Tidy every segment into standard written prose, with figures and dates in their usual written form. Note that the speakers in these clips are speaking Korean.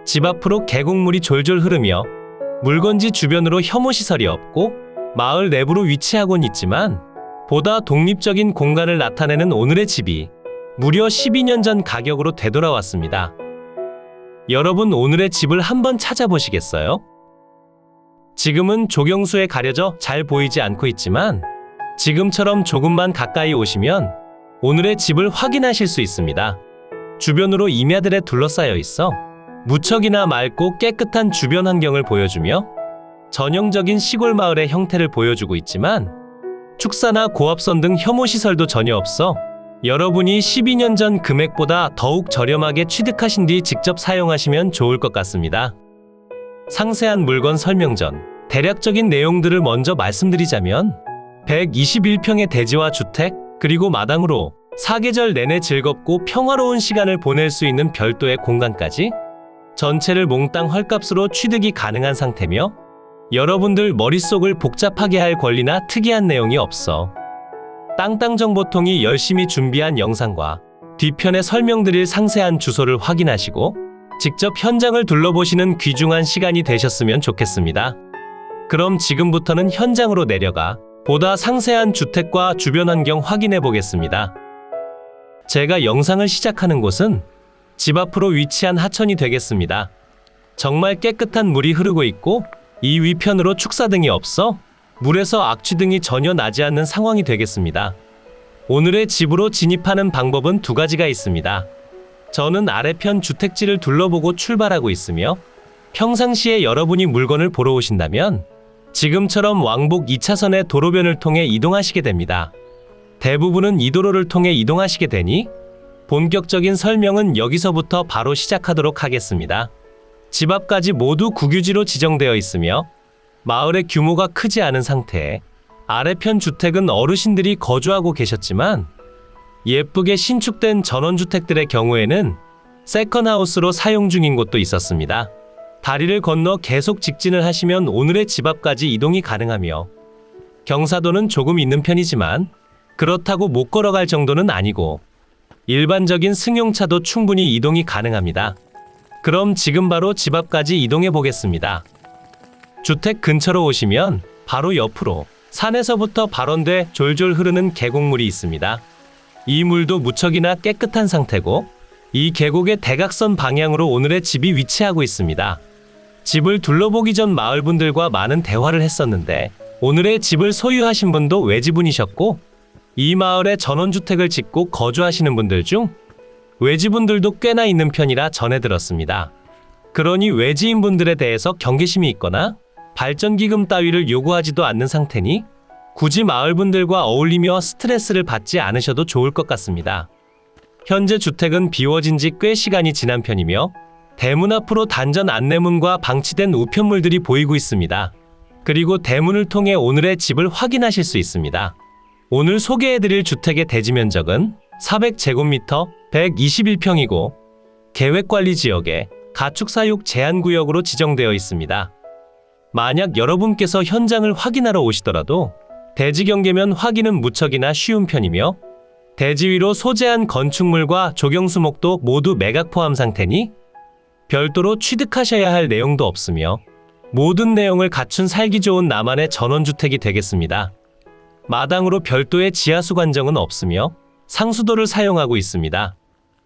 집 앞으로 계곡물이 졸졸 흐르며 물건지 주변으로 혐오시설이 없고 마을 내부로 위치하곤 있지만 보다 독립적인 공간을 나타내는 오늘의 집이 무려 12년 전 가격으로 되돌아왔습니다. 여러분, 오늘의 집을 한번 찾아보시겠어요? 지금은 조경수에 가려져 잘 보이지 않고 있지만 지금처럼 조금만 가까이 오시면 오늘의 집을 확인하실 수 있습니다. 주변으로 임야들에 둘러싸여 있어 무척이나 맑고 깨끗한 주변 환경을 보여주며 전형적인 시골 마을의 형태를 보여주고 있지만 축사나 고압선 등 혐오시설도 전혀 없어 여러분이 12년 전 금액보다 더욱 저렴하게 취득하신 뒤 직접 사용하시면 좋을 것 같습니다. 상세한 물건 설명 전 대략적인 내용들을 먼저 말씀드리자면 121평의 대지와 주택, 그리고 마당으로 사계절 내내 즐겁고 평화로운 시간을 보낼 수 있는 별도의 공간까지 전체를 몽땅 헐값으로 취득이 가능한 상태며 여러분들 머릿속을 복잡하게 할 권리나 특이한 내용이 없어 땅땅정보통이 열심히 준비한 영상과 뒤편에 설명드릴 상세한 주소를 확인하시고 직접 현장을 둘러보시는 귀중한 시간이 되셨으면 좋겠습니다. 그럼 지금부터는 현장으로 내려가 보다 상세한 주택과 주변 환경 확인해 보겠습니다. 제가 영상을 시작하는 곳은 집 앞으로 위치한 하천이 되겠습니다. 정말 깨끗한 물이 흐르고 있고 이 위편으로 축사 등이 없어 물에서 악취 등이 전혀 나지 않는 상황이 되겠습니다. 오늘의 집으로 진입하는 방법은 두 가지가 있습니다. 저는 아래편 주택지를 둘러보고 출발하고 있으며 평상시에 여러분이 물건을 보러 오신다면 지금처럼 왕복 2차선의 도로변을 통해 이동하시게 됩니다. 대부분은 이 도로를 통해 이동하시게 되니 본격적인 설명은 여기서부터 바로 시작하도록 하겠습니다. 집 앞까지 모두 국유지로 지정되어 있으며 마을의 규모가 크지 않은 상태에 아래편 주택은 어르신들이 거주하고 계셨지만 예쁘게 신축된 전원주택들의 경우에는 세컨하우스로 사용 중인 곳도 있었습니다. 다리를 건너 계속 직진을 하시면 오늘의 집 앞까지 이동이 가능하며 경사도는 조금 있는 편이지만 그렇다고 못 걸어갈 정도는 아니고 일반적인 승용차도 충분히 이동이 가능합니다. 그럼 지금 바로 집 앞까지 이동해 보겠습니다. 주택 근처로 오시면 바로 옆으로 산에서부터 발원돼 졸졸 흐르는 계곡물이 있습니다. 이 물도 무척이나 깨끗한 상태고 이 계곡의 대각선 방향으로 오늘의 집이 위치하고 있습니다. 집을 둘러보기 전 마을분들과 많은 대화를 했었는데 오늘의 집을 소유하신 분도 외지분이셨고 이 마을에 전원주택을 짓고 거주하시는 분들 중 외지분들도 꽤나 있는 편이라 전해 들었습니다. 그러니 외지인분들에 대해서 경계심이 있거나 발전기금 따위를 요구하지도 않는 상태니 굳이 마을분들과 어울리며 스트레스를 받지 않으셔도 좋을 것 같습니다. 현재 주택은 비워진 지 꽤 시간이 지난 편이며 대문 앞으로 단전 안내문과 방치된 우편물들이 보이고 있습니다. 그리고 대문을 통해 오늘의 집을 확인하실 수 있습니다. 오늘 소개해드릴 주택의 대지 면적은 400제곱미터 121평이고 계획관리지역에 가축사육 제한구역으로 지정되어 있습니다. 만약 여러분께서 현장을 확인하러 오시더라도 대지 경계면 확인은 무척이나 쉬운 편이며 대지 위로 소재한 건축물과 조경수목도 모두 매각 포함 상태니 별도로 취득하셔야 할 내용도 없으며 모든 내용을 갖춘 살기 좋은 나만의 전원주택이 되겠습니다. 마당으로 별도의 지하수 관정은 없으며 상수도를 사용하고 있습니다.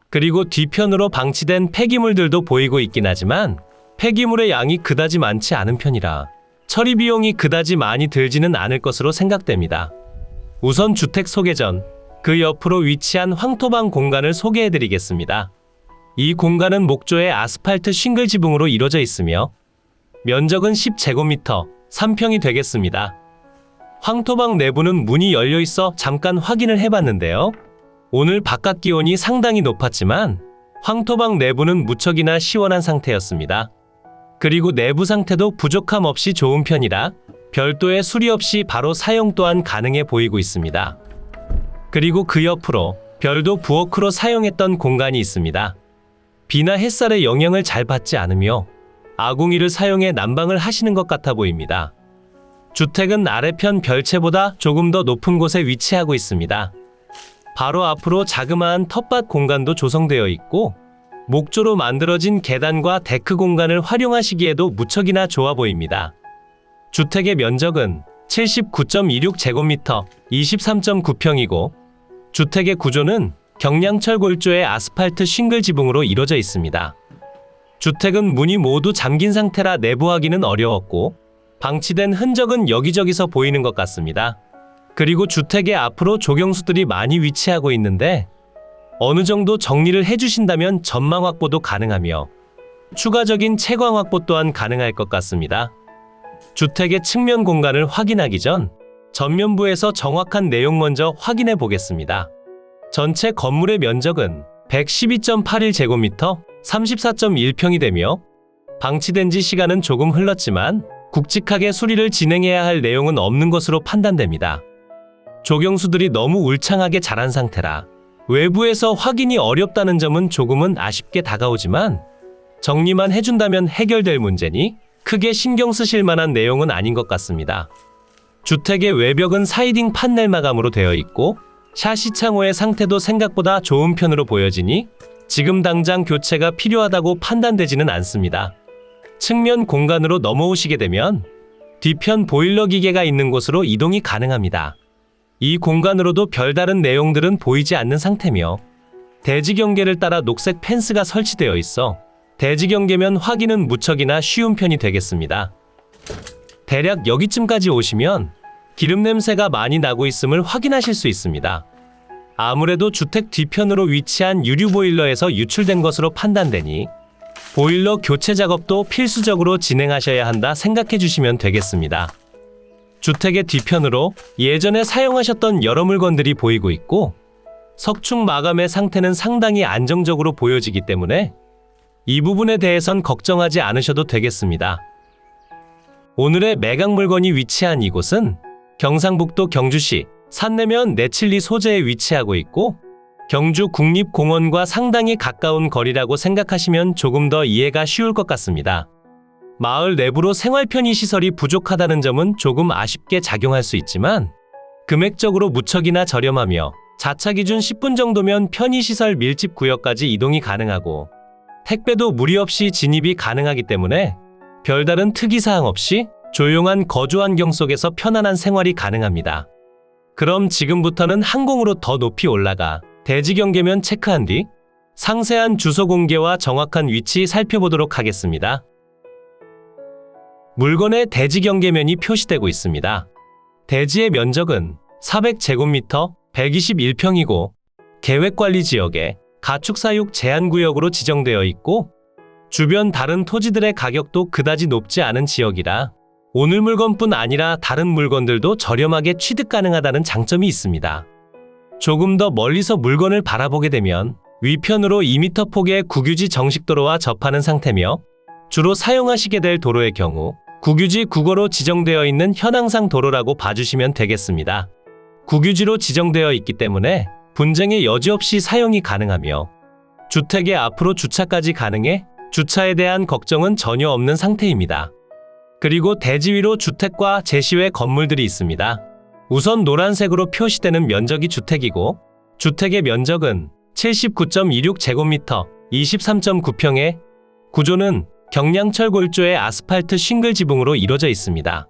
그리고 뒤편으로 방치된 폐기물들도 보이고 있긴 하지만 폐기물의 양이 그다지 많지 않은 편이라 처리 비용이 그다지 많이 들지는 않을 것으로 생각됩니다. 우선 주택 소개 전 그 옆으로 위치한 황토방 공간을 소개해드리겠습니다. 이 공간은 목조의 아스팔트 싱글 지붕으로 이루어져 있으며 면적은 10제곱미터 3평이 되겠습니다. 황토방 내부는 문이 열려 있어 잠깐 확인을 해봤는데요. 오늘 바깥 기온이 상당히 높았지만 황토방 내부는 무척이나 시원한 상태였습니다. 그리고 내부 상태도 부족함 없이 좋은 편이라 별도의 수리 없이 바로 사용 또한 가능해 보이고 있습니다. 그리고 그 옆으로 별도 부엌으로 사용했던 공간이 있습니다. 비나 햇살의 영향을 잘 받지 않으며 아궁이를 사용해 난방을 하시는 것 같아 보입니다. 주택은 아래편 별채보다 조금 더 높은 곳에 위치하고 있습니다. 바로 앞으로 자그마한 텃밭 공간도 조성되어 있고 목조로 만들어진 계단과 데크 공간을 활용하시기에도 무척이나 좋아 보입니다. 주택의 면적은 79.26제곱미터, 23.9평이고 주택의 구조는 경량철 골조의 아스팔트 싱글 지붕으로 이루어져 있습니다. 주택은 문이 모두 잠긴 상태라 내부 확인은 어려웠고 방치된 흔적은 여기저기서 보이는 것 같습니다. 그리고 주택의 앞으로 조경수들이 많이 위치하고 있는데 어느 정도 정리를 해주신다면 전망 확보도 가능하며 추가적인 채광 확보 또한 가능할 것 같습니다. 주택의 측면 공간을 확인하기 전 전면부에서 정확한 내용 먼저 확인해 보겠습니다. 전체 건물의 면적은 112.81제곱미터, 34.1평이 되며 방치된 지 시간은 조금 흘렀지만 굵직하게 수리를 진행해야 할 내용은 없는 것으로 판단됩니다. 조경수들이 너무 울창하게 자란 상태라 외부에서 확인이 어렵다는 점은 조금은 아쉽게 다가오지만 정리만 해준다면 해결될 문제니 크게 신경 쓰실 만한 내용은 아닌 것 같습니다. 주택의 외벽은 사이딩 판넬 마감으로 되어 있고 샤시 창호의 상태도 생각보다 좋은 편으로 보여지니 지금 당장 교체가 필요하다고 판단되지는 않습니다. 측면 공간으로 넘어오시게 되면 뒤편 보일러 기계가 있는 곳으로 이동이 가능합니다. 이 공간으로도 별다른 내용들은 보이지 않는 상태며 대지 경계를 따라 녹색 펜스가 설치되어 있어 대지 경계면 확인은 무척이나 쉬운 편이 되겠습니다. 대략 여기쯤까지 오시면 기름 냄새가 많이 나고 있음을 확인하실 수 있습니다. 아무래도 주택 뒤편으로 위치한 유류 보일러에서 유출된 것으로 판단되니 보일러 교체 작업도 필수적으로 진행하셔야 한다 생각해 주시면 되겠습니다. 주택의 뒤편으로 예전에 사용하셨던 여러 물건들이 보이고 있고 석축 마감의 상태는 상당히 안정적으로 보여지기 때문에 이 부분에 대해선 걱정하지 않으셔도 되겠습니다. 오늘의 매각 물건이 위치한 이곳은 경상북도 경주시 산내면 내칠리 소재에 위치하고 있고 경주 국립공원과 상당히 가까운 거리라고 생각하시면 조금 더 이해가 쉬울 것 같습니다. 마을 내부로 생활 편의 시설이 부족하다는 점은 조금 아쉽게 작용할 수 있지만 금액적으로 무척이나 저렴하며 자차 기준 10분 정도면 편의시설 밀집 구역까지 이동이 가능하고 택배도 무리 없이 진입이 가능하기 때문에 별다른 특이사항 없이 조용한 거주 환경 속에서 편안한 생활이 가능합니다. 그럼 지금부터는 항공으로 더 높이 올라가 대지 경계면 체크한 뒤 상세한 주소 공개와 정확한 위치 살펴보도록 하겠습니다. 물건의 대지 경계면이 표시되고 있습니다. 대지의 면적은 400제곱미터, 121평이고 계획관리지역에 가축사육 제한구역으로 지정되어 있고 주변 다른 토지들의 가격도 그다지 높지 않은 지역이라 오늘 물건뿐 아니라 다른 물건들도 저렴하게 취득 가능하다는 장점이 있습니다. 조금 더 멀리서 물건을 바라보게 되면 위편으로 2m 폭의 국유지 정식도로와 접하는 상태며 주로 사용하시게 될 도로의 경우 국유지 국어로 지정되어 있는 현항상 도로라고 봐주시면 되겠습니다. 국유지로 지정되어 있기 때문에 분쟁의 여지 없이 사용이 가능하며 주택의 앞으로 주차까지 가능해 주차에 대한 걱정은 전혀 없는 상태입니다. 그리고 대지 위로 주택과 제시외 건물들이 있습니다. 우선 노란색으로 표시되는 면적이 주택이고 주택의 면적은 79.26제곱미터, 23.9평에 구조는 경량철 골조의 아스팔트 싱글 지붕으로 이루어져 있습니다.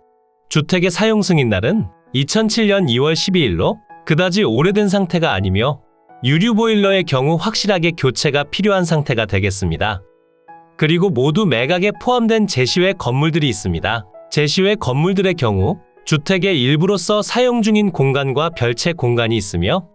주택의 사용 승인날은 2007년 2월 12일로 그다지 오래된 상태가 아니며 유류 보일러의 경우 확실하게 교체가 필요한 상태가 되겠습니다. 그리고 모두 매각에 포함된 제시외 건물들이 있습니다. 제시외 건물들의 경우 주택의 일부로서 사용 중인 공간과 별채 공간이 있으며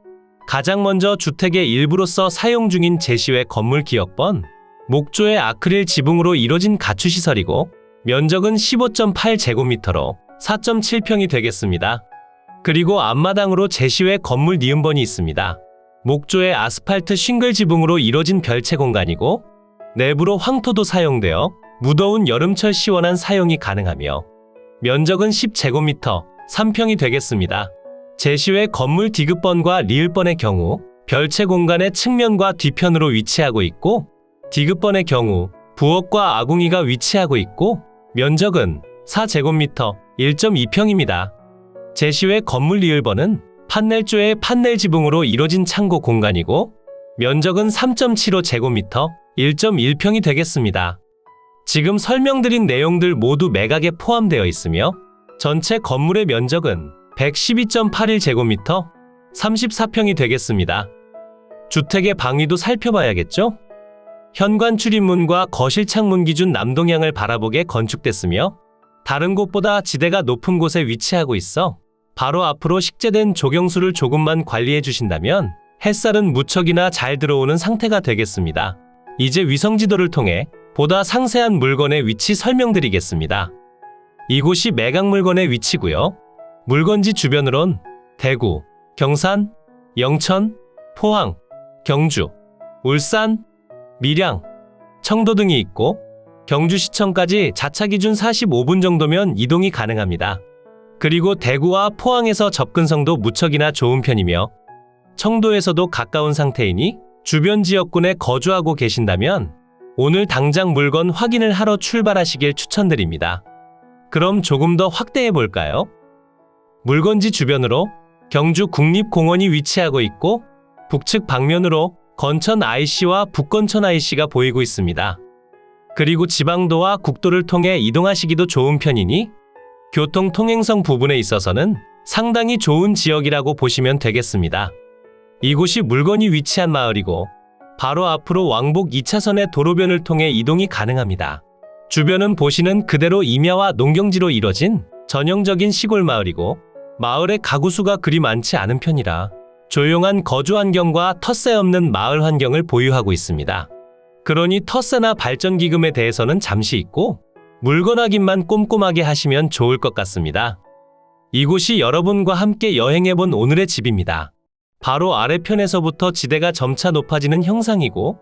가장 먼저 주택의 일부로서 사용 중인 제시외 건물 기역번 목조의 아크릴 지붕으로 이뤄진 가축시설이고 면적은 15.8제곱미터로 4.7평이 되겠습니다. 그리고 앞마당으로 제시외 건물 니은번이 있습니다. 목조의 아스팔트 싱글 지붕으로 이뤄진 별채 공간이고 내부로 황토도 사용되어 무더운 여름철 시원한 사용이 가능하며 면적은 10제곱미터, 3평이 되겠습니다. 제시외 건물 디귿번과 리을번의 경우 별채 공간의 측면과 뒤편으로 위치하고 있고 디귿번의 경우 부엌과 아궁이가 위치하고 있고 면적은 4제곱미터, 1.2평입니다. 제시외 건물 리을번은 판넬조의 판넬 지붕으로 이뤄진 창고 공간이고 면적은 3.75제곱미터, 1.1평이 되겠습니다. 지금 설명드린 내용들 모두 매각에 포함되어 있으며 전체 건물의 면적은 112.81제곱미터 34평이 되겠습니다. 주택의 방위도 살펴봐야겠죠? 현관 출입문과 거실 창문 기준 남동향을 바라보게 건축됐으며 다른 곳보다 지대가 높은 곳에 위치하고 있어 바로 앞으로 식재된 조경수를 조금만 관리해 주신다면 햇살은 무척이나 잘 들어오는 상태가 되겠습니다. 이제 위성지도를 통해 보다 상세한 물건의 위치 설명드리겠습니다. 이곳이 매각 물건의 위치고요. 물건지 주변으론 대구, 경산, 영천, 포항, 경주, 울산, 밀양, 청도 등이 있고 경주시청까지 자차 기준 45분 정도면 이동이 가능합니다. 그리고 대구와 포항에서 접근성도 무척이나 좋은 편이며 청도에서도 가까운 상태이니 주변 지역군에 거주하고 계신다면 오늘 당장 물건 확인을 하러 출발하시길 추천드립니다. 그럼 조금 더 확대해 볼까요? 물건지 주변으로 경주 국립공원이 위치하고 있고 북측 방면으로 건천 IC와 북건천 IC가 보이고 있습니다. 그리고 지방도와 국도를 통해 이동하시기도 좋은 편이니 교통 통행성 부분에 있어서는 상당히 좋은 지역이라고 보시면 되겠습니다. 이곳이 물건이 위치한 마을이고 바로 앞으로 왕복 2차선의 도로변을 통해 이동이 가능합니다. 주변은 보시는 그대로 임야와 농경지로 이뤄진 전형적인 시골 마을이고 마을의 가구 수가 그리 많지 않은 편이라 조용한 거주 환경과 텃세 없는 마을 환경을 보유하고 있습니다. 그러니 텃세나 발전기금에 대해서는 잠시 잊고 물건 확인만 꼼꼼하게 하시면 좋을 것 같습니다. 이곳이 여러분과 함께 여행해본 오늘의 집입니다. 바로 아래편에서부터 지대가 점차 높아지는 형상이고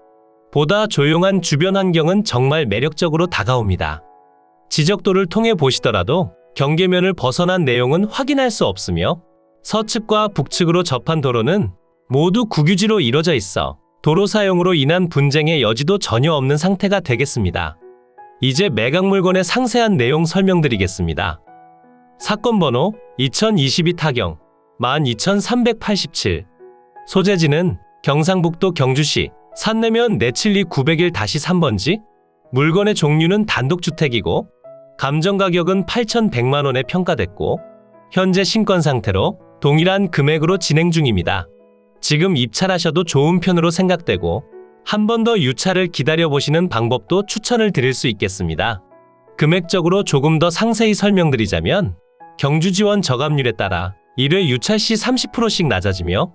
보다 조용한 주변 환경은 정말 매력적으로 다가옵니다. 지적도를 통해 보시더라도 경계면을 벗어난 내용은 확인할 수 없으며 서측과 북측으로 접한 도로는 모두 국유지로 이뤄져 있어 도로 사용으로 인한 분쟁의 여지도 전혀 없는 상태가 되겠습니다. 이제 매각 물건의 상세한 내용 설명드리겠습니다. 사건 번호 2022 타경 12387 소재지는 경상북도 경주시 산내면 내칠리 901-3번지 물건의 종류는 단독주택이고 감정 가격은 8,100만원에 평가됐고 현재 신권 상태로 동일한 금액으로 진행 중입니다. 지금 입찰하셔도 좋은 편으로 생각되고 한 번 더 유찰을 기다려보시는 방법도 추천을 드릴 수 있겠습니다. 금액적으로 조금 더 상세히 설명드리자면 경주지원 저감률에 따라 1회 유찰 시 30%씩 낮아지며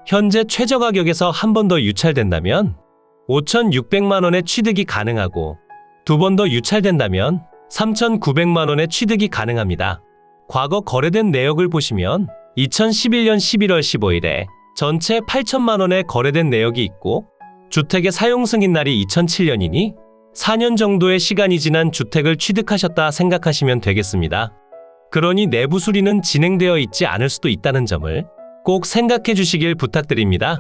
현재 최저 가격에서 한 번 더 유찰된다면 5,600만원의 취득이 가능하고 두 번 더 유찰된다면 3,900만원의 취득이 가능합니다. 과거 거래된 내역을 보시면 2011년 11월 15일에 전체 8천만원에 거래된 내역이 있고 주택의 사용 승인 날이 2007년이니 4년 정도의 시간이 지난 주택을 취득하셨다 생각하시면 되겠습니다. 그러니 내부 수리는 진행되어 있지 않을 수도 있다는 점을 꼭 생각해 주시길 부탁드립니다.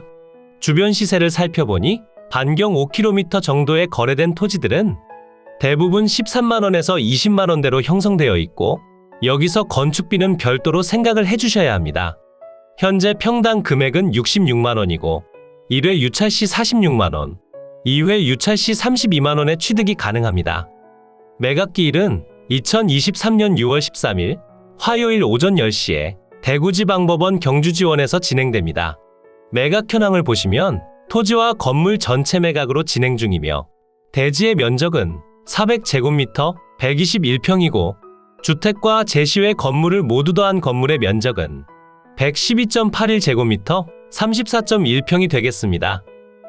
주변 시세를 살펴보니 반경 5km 정도에 거래된 토지들은 대부분 13만원에서 20만원대로 형성되어 있고 여기서 건축비는 별도로 생각을 해주셔야 합니다. 현재 평당 금액은 66만원이고 1회 유찰 시 46만원, 2회 유찰 시 32만원의 취득이 가능합니다. 매각기일은 2023년 6월 13일 화요일 오전 10시에 대구지방법원 경주지원에서 진행됩니다. 매각 현황을 보시면 토지와 건물 전체 매각으로 진행 중이며 대지의 면적은 400제곱미터 121평이고 주택과 제시외 건물을 모두 더한 건물의 면적은 112.81제곱미터 34.1평이 되겠습니다.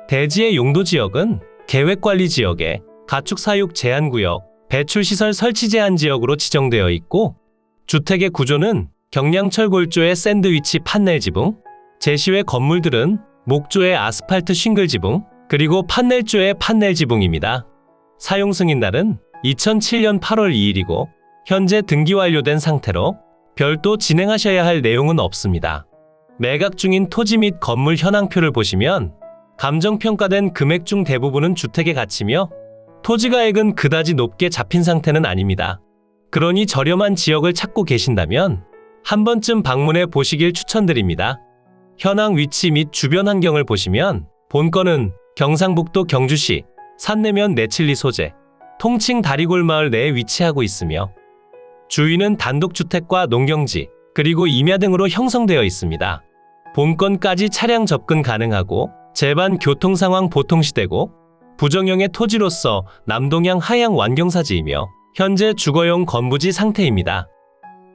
대지의 용도지역은 계획관리지역에 가축사육 제한구역, 배출시설 설치 제한 지역으로 지정되어 있고 주택의 구조는 경량철 골조의 샌드위치 판넬 지붕, 제시외 건물들은 목조의 아스팔트 싱글 지붕, 그리고 판넬조의 판넬 지붕입니다. 사용 승인날은 2007년 8월 2일이고 현재 등기 완료된 상태로 별도 진행하셔야 할 내용은 없습니다. 매각 중인 토지 및 건물 현황표를 보시면 감정평가된 금액 중 대부분은 주택의 가치며 토지가액은 그다지 높게 잡힌 상태는 아닙니다. 그러니 저렴한 지역을 찾고 계신다면 한 번쯤 방문해 보시길 추천드립니다. 현황 위치 및 주변 환경을 보시면 본건은 경상북도 경주시 산내면 내칠리 소재, 통칭 다리골 마을 내에 위치하고 있으며 주위는 단독주택과 농경지, 그리고 임야 등으로 형성되어 있습니다. 본건까지 차량 접근 가능하고 제반 교통 상황 보통시되고 부정형의 토지로서 남동향 하향 완경사지이며 현재 주거용 건부지 상태입니다.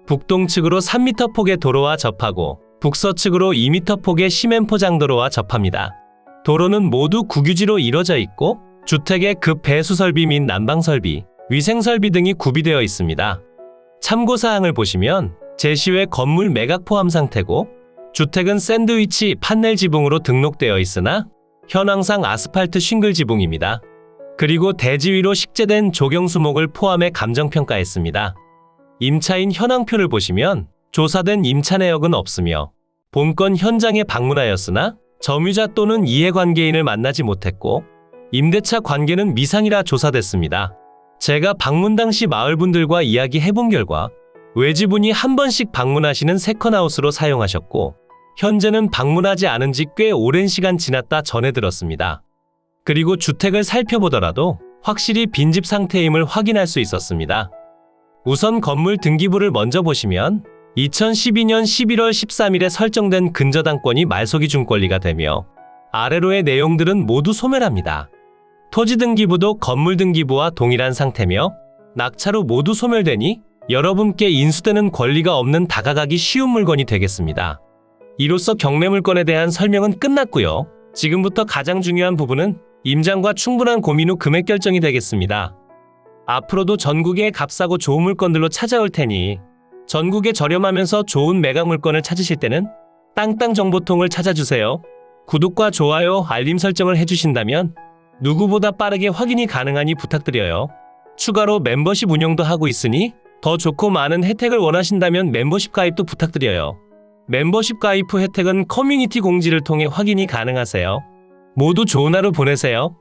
북동측으로 3m 폭의 도로와 접하고 북서측으로 2m 폭의 시멘 포장도로와 접합니다. 도로는 모두 국유지로 이뤄져 있고 주택의 급 배수 설비 및 난방 설비, 위생 설비 등이 구비되어 있습니다. 참고사항을 보시면 제시외 건물 매각 포함 상태고 주택은 샌드위치 판넬 지붕으로 등록되어 있으나 현황상 아스팔트 싱글 지붕입니다. 그리고 대지 위로 식재된 조경수목을 포함해 감정평가했습니다. 임차인 현황표를 보시면 조사된 임차 내역은 없으며 본건 현장에 방문하였으나 점유자 또는 이해관계인을 만나지 못했고 임대차 관계는 미상이라 조사됐습니다. 제가 방문 당시 마을분들과 이야기해본 결과 외지분이 한 번씩 방문하시는 세컨하우스로 사용하셨고 현재는 방문하지 않은 지 꽤 오랜 시간 지났다 전해 들었습니다. 그리고 주택을 살펴보더라도 확실히 빈집 상태임을 확인할 수 있었습니다. 우선 건물 등기부를 먼저 보시면 2012년 11월 13일에 설정된 근저당권이 말소기 중권리가 되며 아래로의 내용들은 모두 소멸합니다. 토지 등기부도 건물 등기부와 동일한 상태며 낙찰 후 모두 소멸되니 여러분께 인수되는 권리가 없는 다가가기 쉬운 물건이 되겠습니다. 이로써 경매물건에 대한 설명은 끝났고요. 지금부터 가장 중요한 부분은 임장과 충분한 고민 후 금액 결정이 되겠습니다. 앞으로도 전국의 값싸고 좋은 물건들로 찾아올 테니 전국에 저렴하면서 좋은 매각 물건을 찾으실 때는 땅땅정보통을 찾아주세요. 구독과 좋아요, 알림 설정을 해주신다면 누구보다 빠르게 확인이 가능하니 부탁드려요. 추가로 멤버십 운영도 하고 있으니 더 좋고 많은 혜택을 원하신다면 멤버십 가입도 부탁드려요. 멤버십 가입 후 혜택은 커뮤니티 공지를 통해 확인이 가능하세요. 모두 좋은 하루 보내세요.